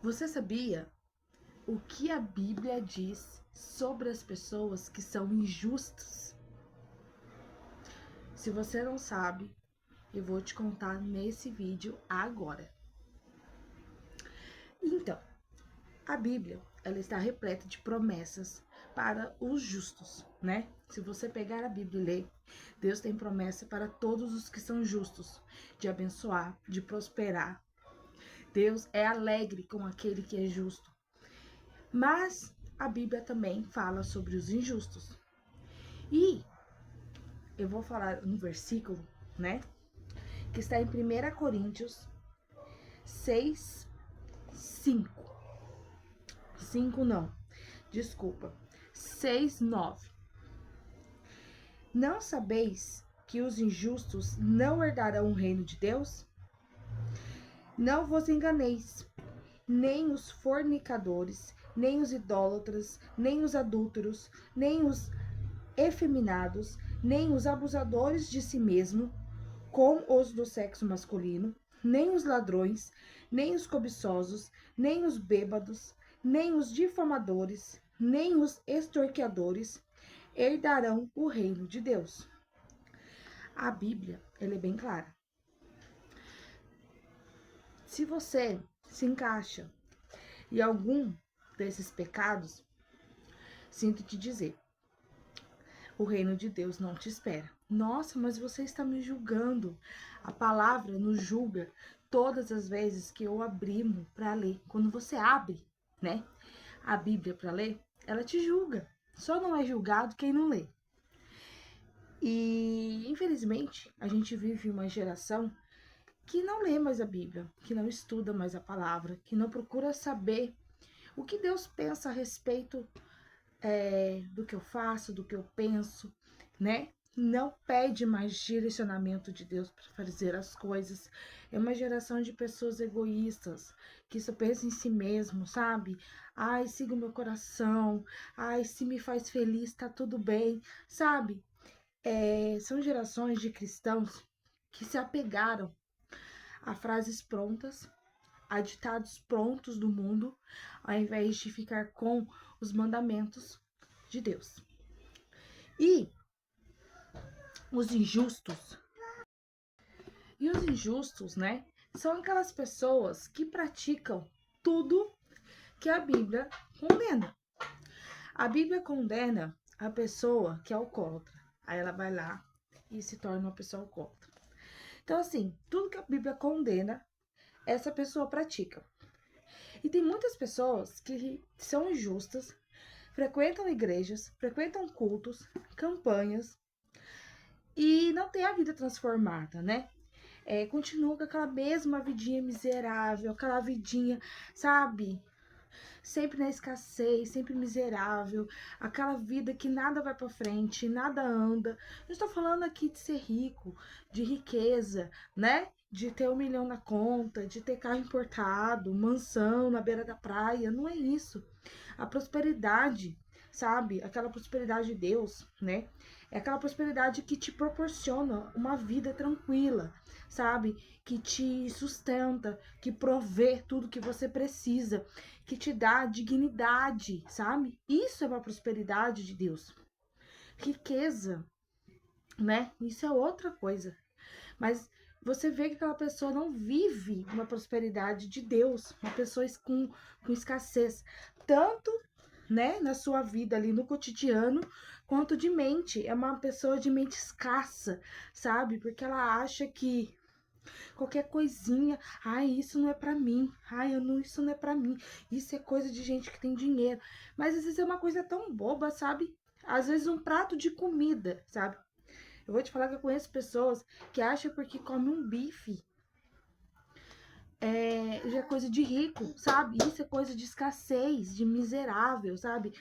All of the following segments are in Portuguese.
Você sabia o que a Bíblia diz sobre as pessoas que são injustas? Se você não sabe, eu vou te contar nesse vídeo agora. Então, a Bíblia, ela está repleta de promessas para os justos, né? Se você pegar a Bíblia e ler, Deus tem promessa para todos os que são justos, de abençoar, de prosperar. Deus é alegre com aquele que é justo. Mas a Bíblia também fala sobre os injustos. E eu vou falar um versículo, né? Que está em 1 Coríntios 6, 5. 5 não, desculpa. 6, 9. Não sabeis que os injustos não herdarão o reino de Deus? Não vos enganeis, nem os fornicadores, nem os idólatras, nem os adúlteros, nem os efeminados, nem os abusadores de si mesmo, com os do sexo masculino, nem os ladrões, nem os cobiçosos, nem os bêbados, nem os difamadores, nem os extorquiadores herdarão o reino de Deus. A Bíblia, ela é bem clara. Se você se encaixa em algum desses pecados, sinto te dizer, o reino de Deus não te espera. Nossa, mas você está me julgando. A palavra nos julga todas as vezes que eu abrimos para ler. Quando você abre, né, a Bíblia para ler, ela te julga. Só não é julgado quem não lê. E, infelizmente, a gente vive uma geração que não lê mais a Bíblia, que não estuda mais a palavra, que não procura saber o que Deus pensa a respeito do que eu faço, do que eu penso, né? Não pede mais direcionamento de Deus para fazer as coisas. É uma geração de pessoas egoístas, que só pensam em si mesmo, sabe? Ai, siga o meu coração. Ai, se me faz feliz, tá tudo bem, sabe? São gerações de cristãos que se apegaram a frases prontas, a ditados prontos do mundo, ao invés de ficar com os mandamentos de Deus. E os injustos. E os injustos, né, são aquelas pessoas que praticam tudo que a Bíblia condena. A Bíblia condena a pessoa que é alcoólatra. Aí ela vai lá e se torna uma pessoa alcoólatra. Então, assim, tudo que a Bíblia condena, essa pessoa pratica. E tem muitas pessoas que são injustas, frequentam igrejas, frequentam cultos, campanhas e não tem a vida transformada, né? Continua com aquela mesma vidinha miserável, aquela vidinha, sabe? Sempre na escassez, sempre miserável, aquela vida que nada vai pra frente, nada anda. Eu estou falando aqui de ser rico, de riqueza, né? De ter 1 milhão na conta, de ter carro importado, mansão na beira da praia. Não é isso. A prosperidade, sabe? Aquela prosperidade de Deus, né? É aquela prosperidade que te proporciona uma vida tranquila, sabe? Que te sustenta, que provê tudo que você precisa, que te dá dignidade, sabe? Isso é uma prosperidade de Deus. Riqueza, né? Isso é outra coisa. Mas você vê que aquela pessoa não vive uma prosperidade de Deus, uma pessoa com escassez, tanto, né, na sua vida ali no cotidiano, quanto de mente. É uma pessoa de mente escassa, sabe? Porque ela acha que qualquer coisinha, ai, isso não é pra mim, ai, isso não é pra mim, isso é coisa de gente que tem dinheiro. Mas às vezes é uma coisa tão boba, sabe? Às vezes um prato de comida, sabe? Eu vou te falar que eu conheço pessoas que acham porque come um bife já é coisa de rico, sabe? Isso é coisa de escassez, de miserável, sabe?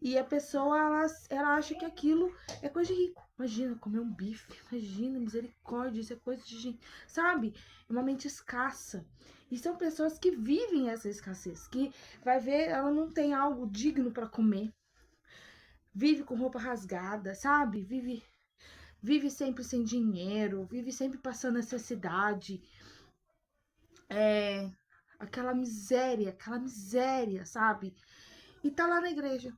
E a pessoa, ela acha que aquilo é coisa de rico. Imagina comer um bife, imagina, misericórdia, isso é coisa de gente, sabe? É uma mente escassa. E são pessoas que vivem essa escassez, que vai ver, ela não tem algo digno para comer. Vive com roupa rasgada, sabe? Vive sempre sem dinheiro, vive sempre passando necessidade. aquela miséria, sabe? E tá lá na igreja,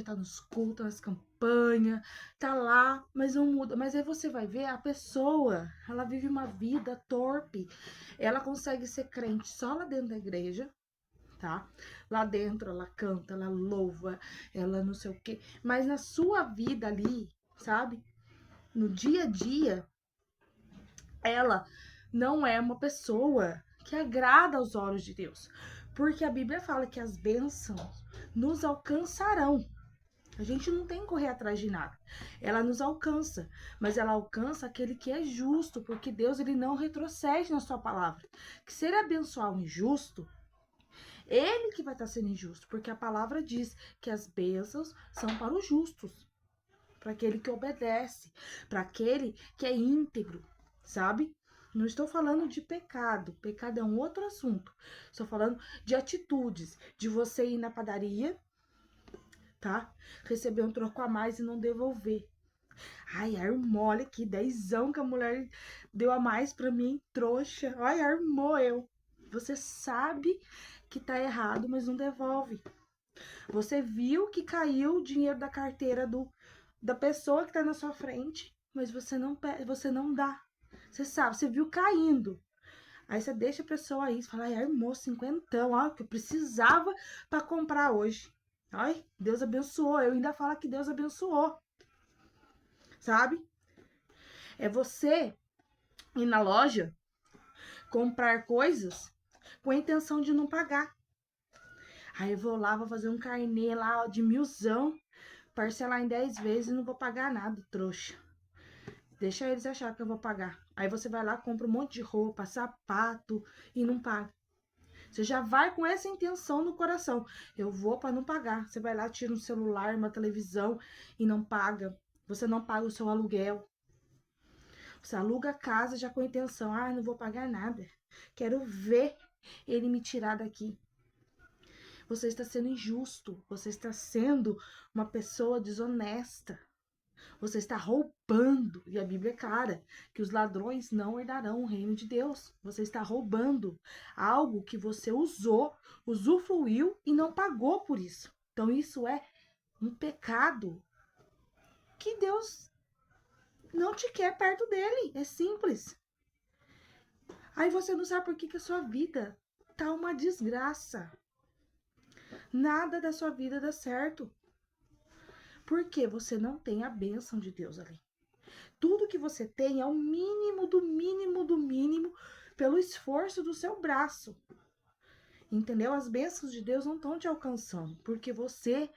tá nos cultos, nas campanhas, tá lá, mas não muda. Mas aí você vai ver a pessoa, ela vive uma vida torpe. Ela consegue ser crente só lá dentro da igreja, tá? Lá dentro ela canta, ela louva, ela não sei o quê. Mas na sua vida ali, sabe? No dia a dia, ela não é uma pessoa que agrada aos olhos de Deus. Porque a Bíblia fala que as bênçãos nos alcançarão. A gente não tem que correr atrás de nada. Ela nos alcança, mas ela alcança aquele que é justo, porque Deus ele não retrocede na sua palavra. Que se ele abençoar o injusto, ele que vai estar sendo injusto, porque a palavra diz que as bênçãos são para os justos, para aquele que obedece, para aquele que é íntegro, sabe? Não estou falando de pecado, pecado é um outro assunto. Estou falando de atitudes, de você ir na padaria, tá? Receber um troco a mais e não devolver. Ai, armou, olha aqui, dezão que a mulher deu a mais pra mim, trouxa. Ai, armou eu. Você sabe que tá errado, mas não devolve. Você viu que caiu o dinheiro da carteira da pessoa que tá na sua frente, mas você não dá. Você sabe, você viu caindo. Aí você deixa a pessoa aí, você fala, ai, armou 50, ó, que eu precisava pra comprar hoje. Ai, Deus abençoou. Eu ainda falo que Deus abençoou. Sabe? É você ir na loja comprar coisas com a intenção de não pagar. Aí eu vou lá, vou fazer um carnê lá ó, de 1000, parcelar em 10 vezes e não vou pagar nada, trouxa. Deixa eles achar que eu vou pagar. Aí você vai lá, compra um monte de roupa, sapato e não paga. Você já vai com essa intenção no coração. Eu vou para não pagar. Você vai lá, tira um celular, uma televisão e não paga. Você não paga o seu aluguel. Você aluga a casa já com a intenção. Ah, não vou pagar nada. Quero ver ele me tirar daqui. Você está sendo injusto. Você está sendo uma pessoa desonesta. Você está roubando. E a Bíblia é clara que os ladrões não herdarão o reino de Deus. Você está roubando algo que você usou, usufruiu e não pagou por isso. Então isso é um pecado que Deus não te quer perto dele. É simples. Aí você não sabe por que a sua vida tá uma desgraça. Nada da sua vida dá certo. Porque você não tem a bênção de Deus ali. Tudo que você tem é o mínimo do mínimo do mínimo pelo esforço do seu braço. Entendeu? As bênçãos de Deus não estão te alcançando, porque você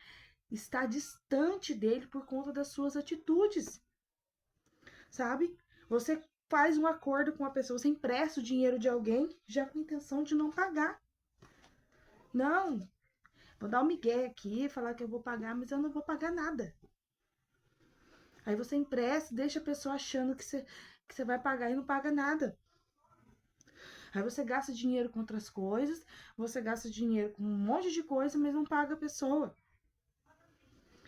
está distante dele por conta das suas atitudes. Sabe? Você faz um acordo com uma pessoa, você empresta o dinheiro de alguém já com a intenção de não pagar. Não, vou dar um migué aqui, falar que eu vou pagar, mas eu não vou pagar nada. Aí você empresta, deixa a pessoa achando que você vai pagar e não paga nada. Aí você gasta dinheiro com outras coisas, você gasta dinheiro com um monte de coisa, mas não paga a pessoa.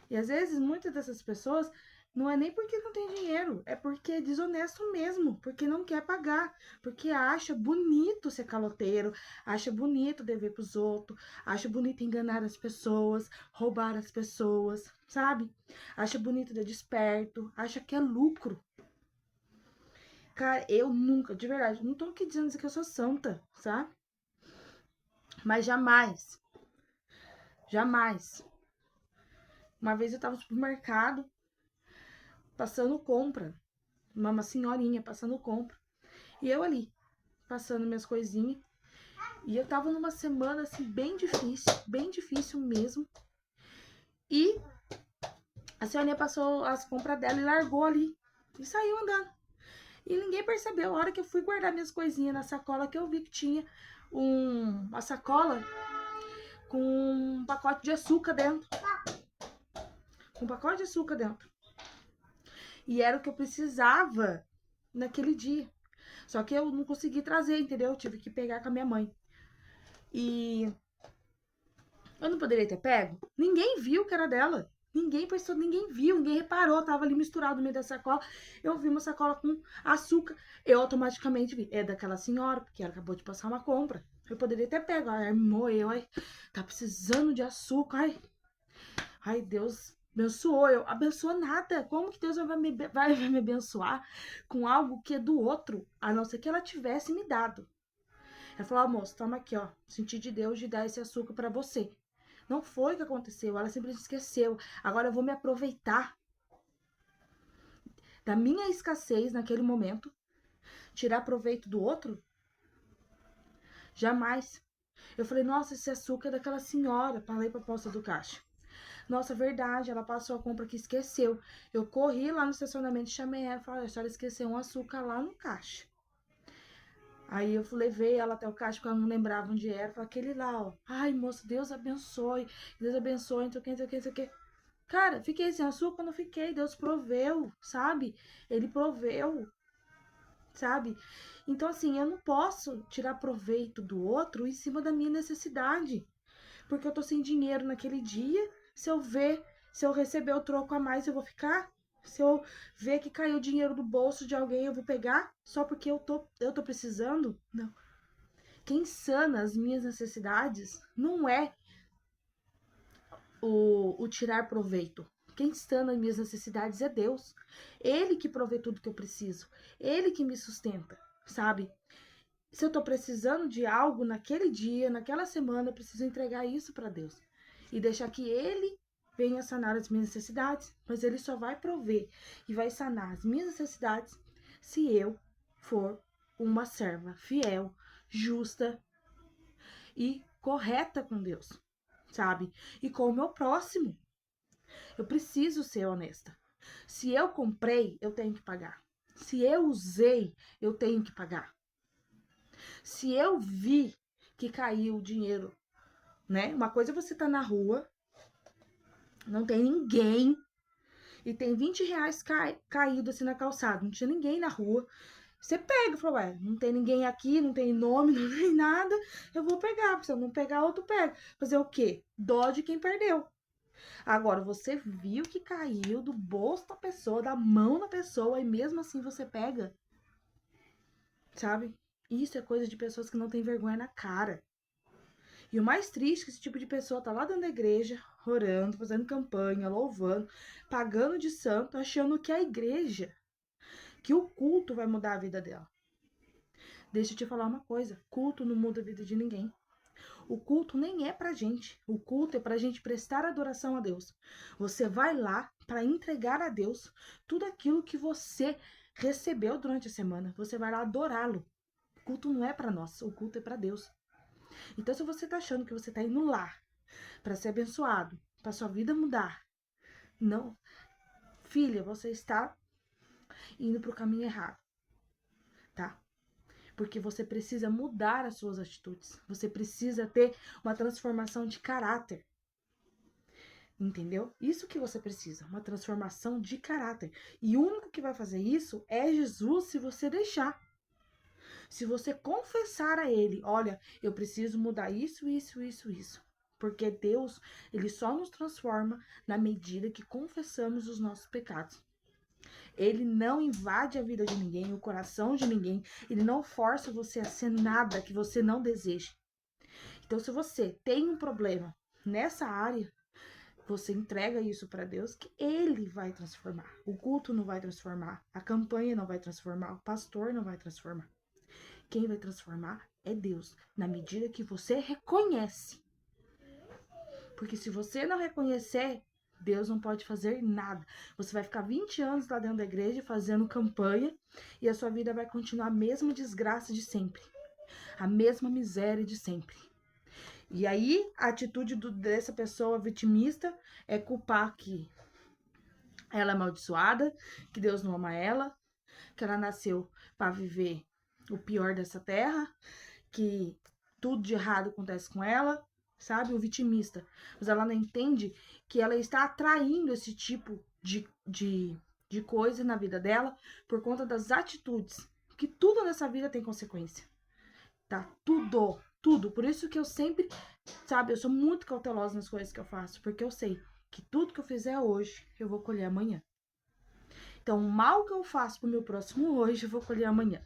E às vezes, muitas dessas pessoas, não é nem porque não tem dinheiro, é porque é desonesto mesmo, porque não quer pagar, porque acha bonito ser caloteiro, acha bonito dever pros outros, acha bonito enganar as pessoas, roubar as pessoas, sabe? Acha bonito ser desperto, acha que é lucro. Cara, eu nunca, de verdade, não tô aqui dizendo que eu sou santa, sabe? Mas jamais, jamais. Uma vez eu tava no supermercado, passando compra. Uma senhorinha passando compra. E eu ali, passando minhas coisinhas. E eu tava numa semana, assim, bem difícil mesmo. E a senhorinha passou as compras dela e largou ali. E saiu andando. E ninguém percebeu. A hora que eu fui guardar minhas coisinhas na sacola, que eu vi que tinha uma sacola com um pacote de açúcar dentro. Com um pacote de açúcar dentro. E era o que eu precisava naquele dia. Só que eu não consegui trazer, entendeu? Eu tive que pegar com a minha mãe. E eu não poderia ter pego? Ninguém viu que era dela. Ninguém pensou, ninguém viu, ninguém reparou. Tava ali misturado no meio da sacola. Eu vi uma sacola com açúcar. Eu automaticamente vi. É daquela senhora, porque ela acabou de passar uma compra. Eu poderia ter pego, ai, moeu, ai, tá precisando de açúcar, ai, Deus abençoou, eu abençoou nada. Como que Deus vai me abençoar com algo que é do outro, a não ser que ela tivesse me dado? Ela falou, moço, toma aqui, ó, senti de Deus de dar esse açúcar pra você. Não foi o que aconteceu, ela simplesmente esqueceu. Agora eu vou me aproveitar da minha escassez naquele momento, tirar proveito do outro? Jamais. Eu falei, nossa, esse açúcar é daquela senhora. Falei pra posta do caixa. Nossa, verdade, ela passou a compra que esqueceu. Eu corri lá no estacionamento, chamei ela e falei, a senhora esqueceu um açúcar lá no caixa. Aí eu levei ela até o caixa, porque ela não lembrava onde era. Falei, aquele lá, ó. Ai, moço, Deus abençoe, não sei o que, não sei o que, não sei o que. Cara, fiquei sem açúcar? Não fiquei, Deus proveu, sabe? Ele proveu, sabe? Então, assim, eu não posso tirar proveito do outro em cima da minha necessidade. Porque eu tô sem dinheiro naquele dia. Se eu receber o troco a mais, eu vou ficar. Se eu ver que caiu dinheiro do bolso de alguém, eu vou pegar só porque eu tô precisando? Não. Quem sana as minhas necessidades não é o tirar proveito. Quem sana as minhas necessidades é Deus. Ele que provê tudo que eu preciso. Ele que me sustenta, sabe? Se eu tô precisando de algo naquele dia, naquela semana, eu preciso entregar isso para Deus e deixar que Ele venha sanar as minhas necessidades. Mas Ele só vai prover e vai sanar as minhas necessidades se eu for uma serva fiel, justa e correta com Deus, sabe? E com o meu próximo. Eu preciso ser honesta. Se eu comprei, eu tenho que pagar. Se eu usei, eu tenho que pagar. Se eu vi que caiu o dinheiro, né? Uma coisa é você tá na rua, não tem ninguém, e tem 20 reais caído assim na calçada, não tinha ninguém na rua. Você pega, fala, ué, não tem ninguém aqui, não tem nome, não tem nada, eu vou pegar, porque se eu não pegar, outro pega. Fazer o quê? Dó de quem perdeu. Agora, você viu que caiu do bolso da pessoa, da mão da pessoa, e mesmo assim você pega, sabe? Isso é coisa de pessoas que não têm vergonha na cara. E o mais triste é que esse tipo de pessoa tá lá dentro da igreja, orando, fazendo campanha, louvando, pagando de santo, achando que a igreja, que o culto vai mudar a vida dela. Deixa eu te falar uma coisa, culto não muda a vida de ninguém. O culto nem é pra gente. O culto é pra gente prestar adoração a Deus. Você vai lá para entregar a Deus tudo aquilo que você recebeu durante a semana. Você vai lá adorá-lo. O culto não é para nós, o culto é para Deus. Então, se você tá achando que você tá indo lá para ser abençoado, para sua vida mudar, não, filha, você está indo pro caminho errado, tá? Porque você precisa mudar as suas atitudes. Você precisa ter uma transformação de caráter. Entendeu? Isso que você precisa, uma transformação de caráter. E o único que vai fazer isso é Jesus, se você deixar. Se você confessar a ele, olha, eu preciso mudar isso, isso, isso, isso. Porque Deus, ele só nos transforma na medida que confessamos os nossos pecados. Ele não invade a vida de ninguém, o coração de ninguém. Ele não força você a ser nada que você não deseja. Então, se você tem um problema nessa área, você entrega isso para Deus que Ele vai transformar. O culto não vai transformar, a campanha não vai transformar, o pastor não vai transformar. Quem vai transformar é Deus, na medida que você reconhece. Porque se você não reconhecer, Deus não pode fazer nada. Você vai ficar 20 anos lá dentro da igreja fazendo campanha e a sua vida vai continuar a mesma desgraça de sempre. A mesma miséria de sempre. E aí, a atitude dessa pessoa vitimista é culpar que ela é amaldiçoada, que Deus não ama ela, que ela nasceu para viver o pior dessa terra, que tudo de errado acontece com ela, sabe? O vitimista. Mas ela não entende que ela está atraindo esse tipo de coisa na vida dela por conta das atitudes. Que tudo nessa vida tem consequência. Tá? Tudo. Tudo. Por isso que eu sempre, sabe, eu sou muito cautelosa nas coisas que eu faço, porque eu sei que tudo que eu fizer hoje, eu vou colher amanhã. Então, o mal que eu faço pro meu próximo hoje, eu vou colher amanhã.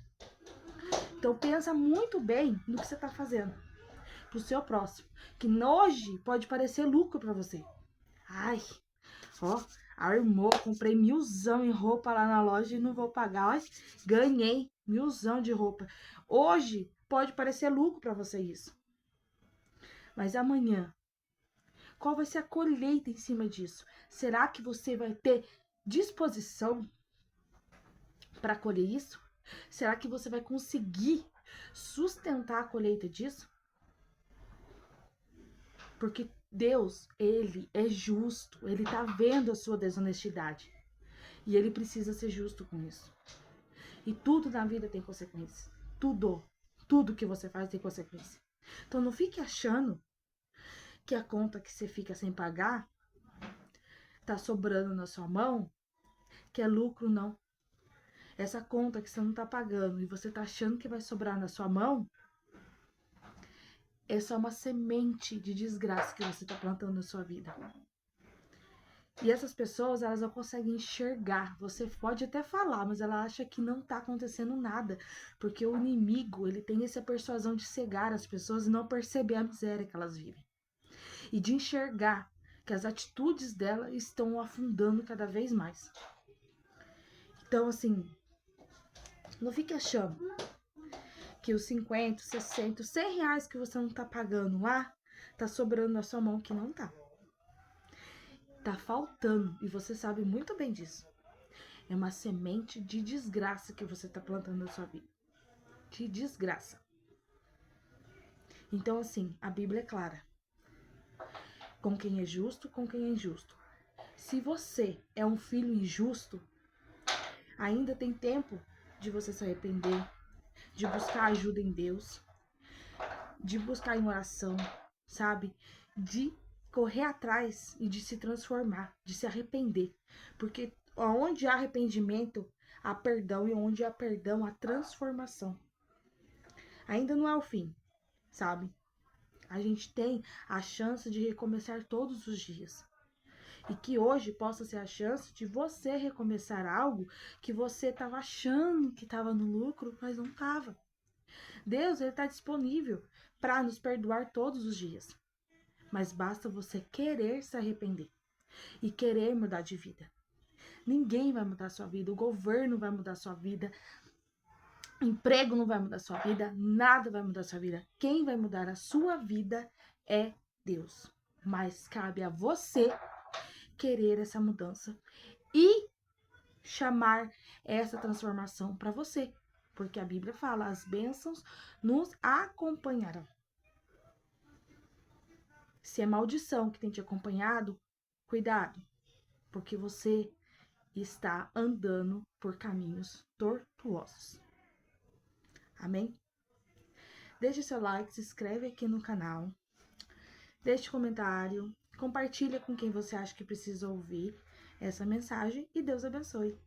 Então, pensa muito bem no que você tá fazendo. pro seu próximo, que hoje pode parecer lucro para você. Ai, ó, armou, comprei 1000zão em roupa lá na loja e não vou pagar. Ai, ganhei 1000zão de roupa. Hoje pode parecer lucro para você isso. Mas amanhã, qual vai ser a colheita em cima disso? Será que você vai ter disposição para colher isso? Será que você vai conseguir sustentar a colheita disso? Porque Deus, ele é justo, ele tá vendo a sua desonestidade. E ele precisa ser justo com isso. E tudo na vida tem consequência. Tudo que você faz tem consequência. Então não fique achando que a conta que você fica sem pagar tá sobrando na sua mão, que é lucro, não. Essa conta que você não tá pagando e você tá achando que vai sobrar na sua mão, é só uma semente de desgraça que você tá plantando na sua vida. E essas pessoas, elas não conseguem enxergar. Você pode até falar, mas ela acha que não tá acontecendo nada. Porque o inimigo, ele tem essa persuasão de cegar as pessoas e não perceber a miséria que elas vivem. E de enxergar que as atitudes dela estão afundando cada vez mais. Então, assim, não fique achando que os 50, 60, 100 reais que você não tá pagando lá, tá sobrando na sua mão, que não tá. Tá faltando, e você sabe muito bem disso. É uma semente de desgraça que você tá plantando na sua vida. De desgraça. Então, assim, a Bíblia é clara. Com quem é justo, com quem é injusto. Se você é um filho injusto, ainda tem tempo de você se arrepender, de buscar ajuda em Deus, de buscar em oração, sabe? De correr atrás e de se transformar, de se arrepender. Porque onde há arrependimento, há perdão, e onde há perdão, há transformação. Ainda não é o fim, sabe? A gente tem a chance de recomeçar todos os dias. E que hoje possa ser a chance de você recomeçar algo que você estava achando que estava no lucro, mas não estava. Deus, ele está disponível para nos perdoar todos os dias. Mas basta você querer se arrepender e querer mudar de vida. Ninguém vai mudar a sua vida, o governo vai mudar a sua vida, emprego não vai mudar a sua vida, nada vai mudar a sua vida. Quem vai mudar a sua vida é Deus. Mas cabe a você querer essa mudança e chamar essa transformação para você. Porque a Bíblia fala, as bênçãos nos acompanharão. Se é maldição que tem te acompanhado, cuidado, porque você está andando por caminhos tortuosos. Amém? Deixe seu like, se inscreve aqui no canal, deixe comentário, compartilha com quem você acha que precisa ouvir essa mensagem e Deus abençoe.